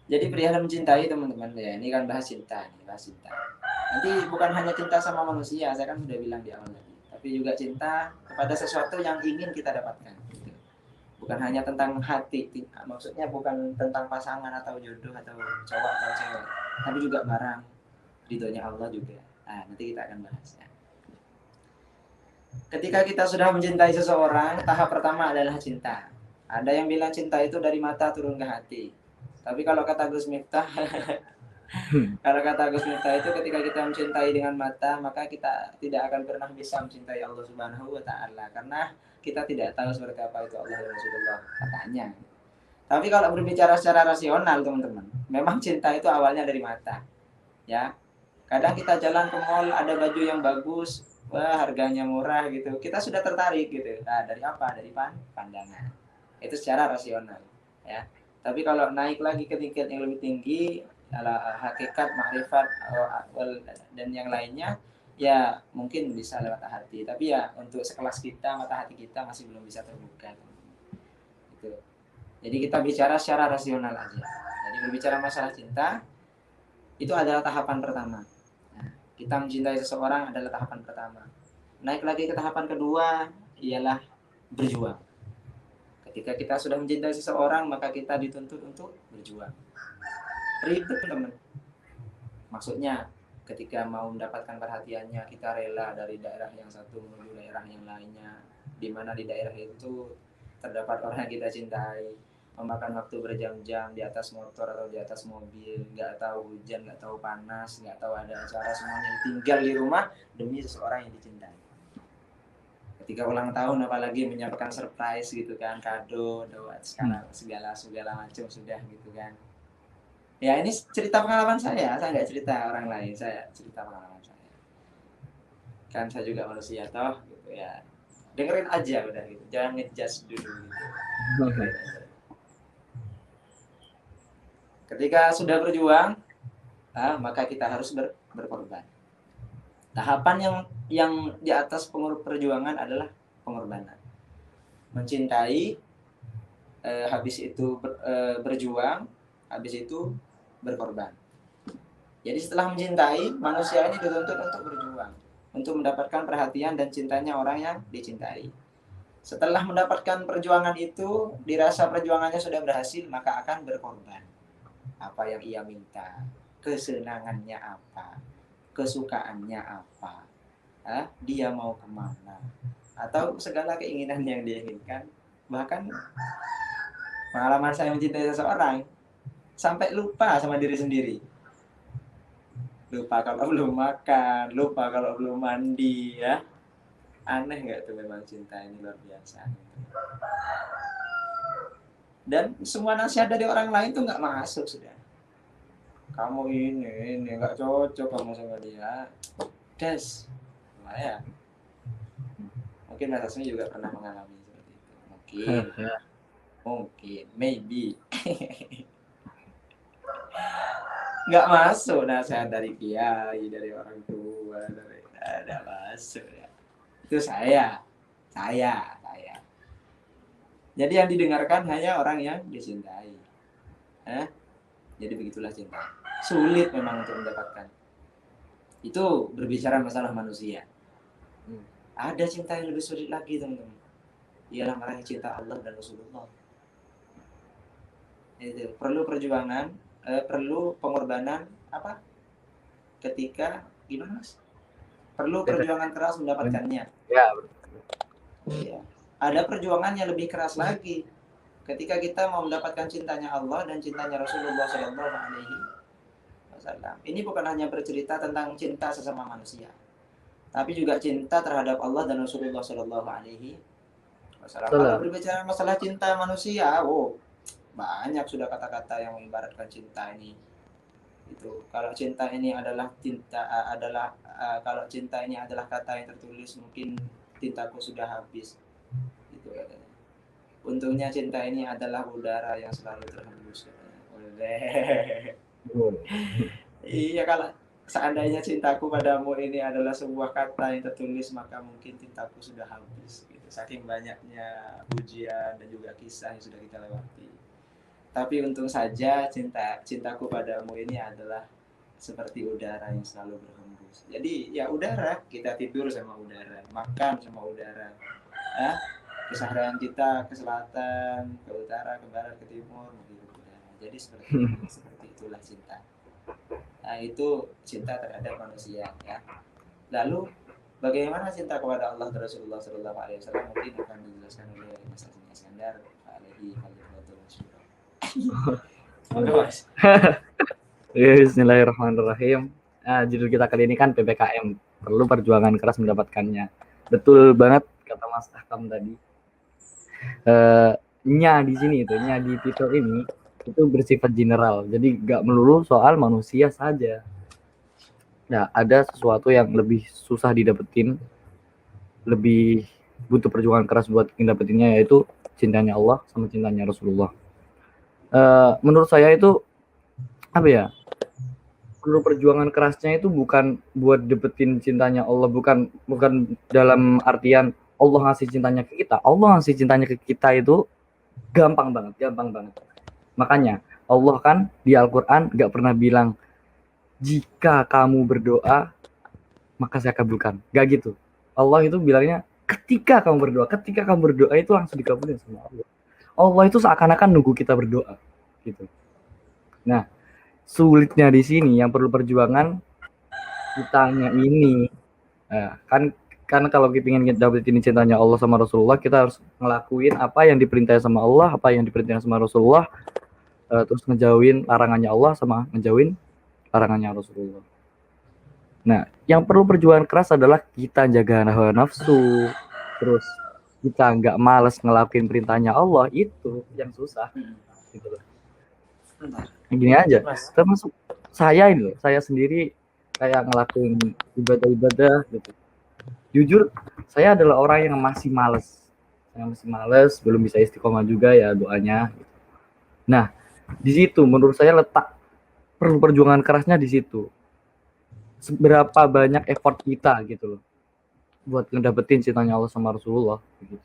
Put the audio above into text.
Jadi perihal mencintai teman-teman ya, ini kan bahas cinta nih, bahas cinta. Nanti bukan hanya cinta sama manusia, saya kan sudah bilang di awal tadi, tapi juga cinta kepada sesuatu yang ingin kita dapatkan. Gitu. Bukan hanya tentang hati, maksudnya bukan tentang pasangan atau jodoh atau cowok atau cewek, tapi juga barang, ridhonya Allah juga. Nah, nanti kita akan bahas ya. Ketika kita sudah mencintai seseorang, tahap pertama adalah cinta. Ada yang bilang cinta itu dari mata turun ke hati. Tapi kalau kata Gus Miftah, kalau kata Gus Miftah itu ketika kita mencintai dengan mata, maka kita tidak akan pernah bisa mencintai Allah Subhanahu wa taala karena kita tidak tahu seperti apa itu Allah dan Rasulullah katanya. Tapi kalau berbicara secara rasional, teman-teman, memang cinta itu awalnya dari mata. Ya, kadang kita jalan ke mall ada baju yang bagus, wah harganya murah gitu, kita sudah tertarik gitu. Nah, dari apa? Dari pandangan. Itu secara rasional ya. Tapi kalau naik lagi ke tingkat yang lebih tinggi, hakikat, makrifat, dan yang lainnya, ya mungkin bisa lewat hati. Tapi ya untuk sekelas kita, mata hati kita masih belum bisa terbuka. Gitu. Jadi kita bicara secara rasional aja. Jadi berbicara masalah cinta, itu adalah tahapan pertama. Nah, kita mencintai seseorang adalah tahapan pertama. Naik lagi ke tahapan kedua, ialah berjuang. Ketika kita sudah mencintai seseorang, maka kita dituntut untuk berjuang. Ribet, teman. Maksudnya, ketika mau mendapatkan perhatiannya, kita rela dari daerah yang satu menuju daerah yang lainnya, di mana di daerah itu terdapat orang yang kita cintai, memakan waktu berjam-jam di atas motor atau di atas mobil, nggak tahu hujan, nggak tahu panas, nggak tahu ada acara, semuanya tinggal di rumah demi seseorang yang dicintai. Ketika ulang tahun apalagi menyiapkan surprise gitu kan, kado, doa, sekarang segala macam sudah gitu kan. Ya ini cerita pengalaman saya nggak cerita orang lain, saya cerita pengalaman saya. Kan saya juga manusia toh, gitu ya. Dengerin aja udah gitu, jangan ngejudge dulu gitu. Dengerin aja. Ketika sudah berjuang, maka kita harus berkorban. Tahapan yang di atas perjuangan adalah pengorbanan. Mencintai, habis itu berjuang, habis itu berkorban. Jadi setelah mencintai, manusia ini dituntut untuk berjuang, untuk mendapatkan perhatian dan cintanya orang yang dicintai. Setelah mendapatkan perjuangan itu, dirasa perjuangannya sudah berhasil, maka akan berkorban. Apa yang ia minta, kesenangannya apa, kesukaannya apa, dia mau kemana, atau segala keinginan yang dia inginkan. Bahkan pengalaman saya mencintai seseorang, sampai lupa sama diri sendiri. Lupa kalau belum makan, lupa kalau belum mandi ya. Aneh nggak tuh, memang cinta ini luar biasa. Dan semua nasihat dari orang lain tuh nggak masuk sudah. Kamu ini nggak cocok kamu sama dia. Des, ya. Mungkin Mas Asmi juga pernah mengalami seperti itu. Mungkin, maybe. Nggak masuk nasihat dari kiai, dari orang tua, dari ada masuk ya. Itu saya. Jadi yang didengarkan hanya orang yang dicintai. Jadi begitulah cinta. Sulit memang untuk mendapatkan. Itu berbicara masalah manusia. Ada cinta yang lebih sulit lagi, teman-teman. Ialah mereka cinta Allah dan Rasulullah. Itu perlu perjuangan, perlu pengorbanan apa? Ketika gimana, Mas? Perlu perjuangan keras mendapatkannya. Ya. Ya. Ada perjuangan yang lebih keras lagi. Ketika kita mau mendapatkan cintanya Allah dan cintanya Rasulullah Shallallahu Alaihi Wasallam. Ini bukan hanya bercerita tentang cinta sesama manusia, tapi juga cinta terhadap Allah dan Rasulullah Shallallahu Alaihi Wasallam. Kalau berbicara masalah cinta manusia, banyak sudah kata-kata yang mengibaratkan cinta ini. Itu kalau cinta ini adalah kalau cinta ini adalah kata yang tertulis, mungkin tintaku sudah habis. Itu katanya. Untungnya cinta ini adalah udara yang selalu terhembus. Iya, kalau seandainya cintaku padamu ini adalah sebuah kata yang tertulis, maka mungkin cintaku sudah habis. Gitu. Saking banyaknya pujian dan juga kisah yang sudah kita lewati. Tapi untung saja cintaku padamu ini adalah seperti udara yang selalu berhembus. Jadi ya udara, kita tidur sama udara, makan sama udara. Ya, keseharian kita ke selatan, ke utara, ke barat, ke timur, menghirup udara. Jadi seperti itulah cinta. Nah, itu cinta terhadap manusia ya. Lalu bagaimana cinta kepada Allah dan Rasulullah Sallallahu Alaihi Wasallam mungkin akan dijelaskan oleh Mas Hasan Iskandar alaihi fadlilatul masyhur. Mas. Bismillahirrahmanirrahim. Judul kita kali ini kan PPKM, perlu perjuangan keras mendapatkannya. Betul banget kata Mas Ahkam tadi. Nya di sini itu, nya di titel ini itu bersifat general, jadi nggak melulu soal manusia saja. Nah, ada sesuatu yang lebih susah didapetin, lebih butuh perjuangan keras buat ngedapetinnya, yaitu cintanya Allah sama cintanya Rasulullah. Menurut saya itu apa ya? Perlu perjuangan kerasnya itu bukan buat dapetin cintanya Allah, bukan dalam artian Allah ngasih cintanya ke kita. Allah ngasih cintanya ke kita itu gampang banget. Makanya Allah kan di Al-Quran gak pernah bilang jika kamu berdoa maka saya kabulkan, gak gitu. Allah itu bilangnya ketika kamu berdoa itu langsung dikabulin sama Allah. Allah itu seakan-akan nunggu kita berdoa gitu. Nah, sulitnya di sini yang perlu perjuangan kitanya ini. Kan kalau kita ingin dapetin cintanya Allah sama Rasulullah, kita harus ngelakuin apa yang diperintahkan sama Allah, apa yang diperintahkan sama Rasulullah, terus ngejauhin larangannya Allah sama ngejauhin larangannya Rasulullah. Nah, yang perlu perjuangan keras adalah kita jaga hawa nafsu, terus kita nggak malas ngelakuin perintahnya Allah, itu yang susah gitu loh. Gini aja, termasuk saya ini loh, saya sendiri kayak ngelakuin ibadah gitu. Jujur, saya adalah orang yang masih males, belum bisa istiqomah juga ya doanya. Nah, di situ menurut saya letak perlu perjuangan kerasnya di situ. Seberapa banyak effort kita gitu loh buat ngedapetin cintanya Allah sama Rasulullah gitu.